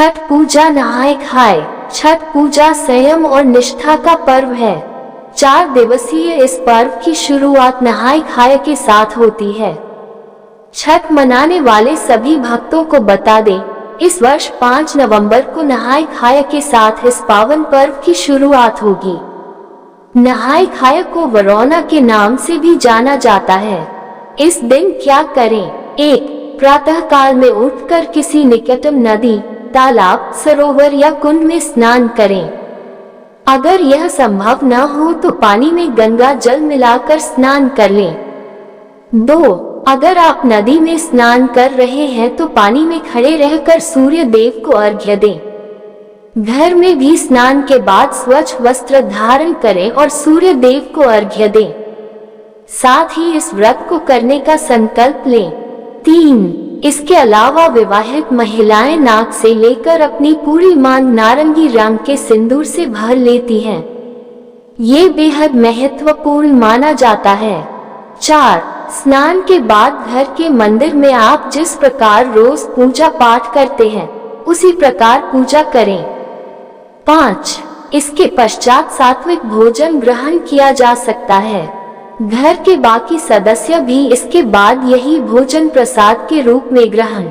छठ पूजा नहाय खाए। छठ पूजा संयम और निष्ठा का पर्व है। 4 दिवसीय इस पर्व की शुरुआत नहाय खाए के साथ होती है। छठ मनाने वाले सभी भक्तों को बता दें, इस वर्ष 5 नवंबर को नहाय खाए के साथ इस पावन पर्व की शुरुआत होगी। नहाय खाए को वरौना के नाम से भी जाना जाता है। इस दिन क्या करें? 1. प्रातः काल में उठकर किसी निकटम नदी, तालाब, सरोवर या कुंड में स्नान करें। अगर यह संभव न हो तो पानी में गंगा जल मिलाकर स्नान कर लें। 2. अगर आप नदी में स्नान कर रहे हैं तो पानी में खड़े रहकर सूर्य देव को अर्घ्य दें। घर में भी स्नान के बाद स्वच्छ वस्त्र धारण करें और सूर्य देव को अर्घ्य दें। साथ ही इस व्रत को करने का संकल्प लें। 3. इसके अलावा विवाहित महिलाएं नाक से लेकर अपनी पूरी मांग नारंगी रंग के सिंदूर से भर लेती हैं। ये बेहद महत्वपूर्ण माना जाता है। 4. स्नान के बाद घर के मंदिर में आप जिस प्रकार रोज पूजा पाठ करते हैं, उसी प्रकार पूजा करें। 5. इसके पश्चात सात्विक भोजन ग्रहण किया जा सकता है। घर के बाकी सदस्य भी इसके बाद यही भोजन प्रसाद के रूप में ग्रहण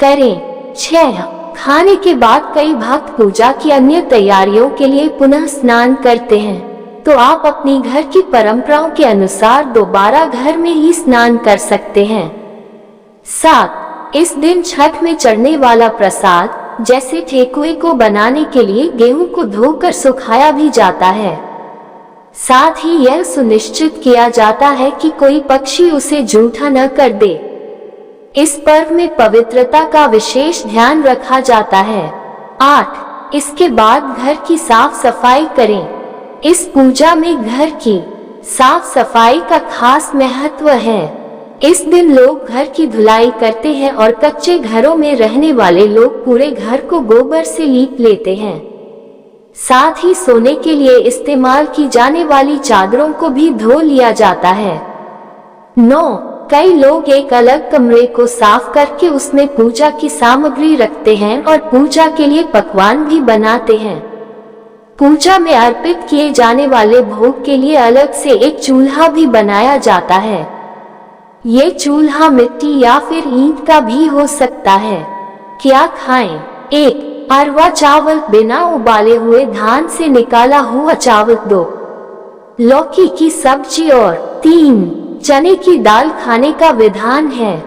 करें। 6. खाने के बाद कई भक्त पूजा की अन्य तैयारियों के लिए पुनः स्नान करते हैं, तो आप अपनी घर की परंपराओं के अनुसार दोबारा घर में ही स्नान कर सकते हैं। 7. इस दिन छठ में चढ़ने वाला प्रसाद जैसे ठेकुए को बनाने के लिए गेहूं को धोकर सुखाया भी जाता है। साथ ही यह सुनिश्चित किया जाता है कि कोई पक्षी उसे जूठा न कर दे। इस पर्व में पवित्रता का विशेष ध्यान रखा जाता है। 8. इसके बाद घर की साफ सफाई करें। इस पूजा में घर की साफ सफाई का खास महत्व है। इस दिन लोग घर की धुलाई करते हैं और कच्चे घरों में रहने वाले लोग पूरे घर को गोबर से लीप लेते हैं। साथ ही सोने के लिए इस्तेमाल की जाने वाली चादरों को भी धो लिया जाता है। 9. कई लोग एक अलग कमरे को साफ करके उसमें पूजा की सामग्री रखते हैं और पूजा के लिए पकवान भी बनाते हैं। पूजा में अर्पित किए जाने वाले भोग के लिए अलग से एक चूल्हा भी बनाया जाता है। ये चूल्हा मिट्टी या फिर ईंट का भी हो सकता है। क्या खाएं? 1. अरवा चावल, बिना उबाले हुए धान से निकाला हुआ चावल। 2. लौकी की सब्जी और 3. चने की दाल खाने का विधान है।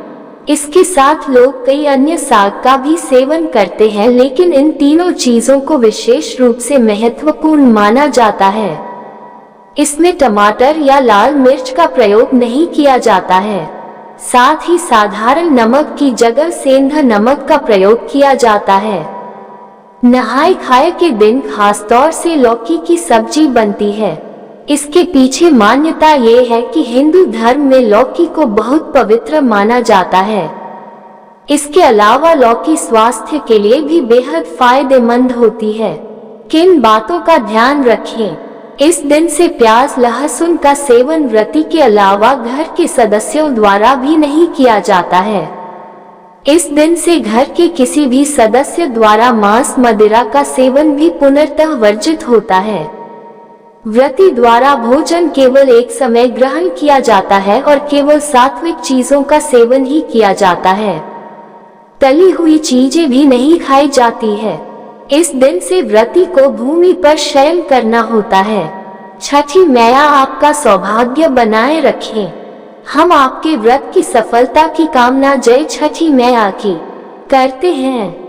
इसके साथ लोग कई अन्य साग का भी सेवन करते हैं, लेकिन इन तीनों चीजों को विशेष रूप से महत्वपूर्ण माना जाता है। इसमें टमाटर या लाल मिर्च का प्रयोग नहीं किया जाता है। साथ ही साधारण नमक की जगह सेंधा नमक का प्रयोग किया जाता है। नहाय खाए के दिन खासतौर से लौकी की सब्जी बनती है। इसके पीछे मान्यता ये है कि हिंदू धर्म में लौकी को बहुत पवित्र माना जाता है। इसके अलावा लौकी स्वास्थ्य के लिए भी बेहद फायदेमंद होती है। किन बातों का ध्यान रखें? इस दिन से प्याज लहसुन का सेवन व्रती के अलावा घर के सदस्यों द्वारा भी नहीं किया जाता है। इस दिन से घर के किसी भी सदस्य द्वारा मांस मदिरा का सेवन भी पूर्णतः वर्जित होता है। व्रती द्वारा भोजन केवल एक समय ग्रहण किया जाता है और केवल सात्विक चीजों का सेवन ही किया जाता है। तली हुई चीजें भी नहीं खाई जाती है। इस दिन से व्रती को भूमि पर शयन करना होता है। छठी मैया आपका सौभाग्य बनाए रखें। हम आपके व्रत की सफलता की कामना जय छठी मैया की करते हैं।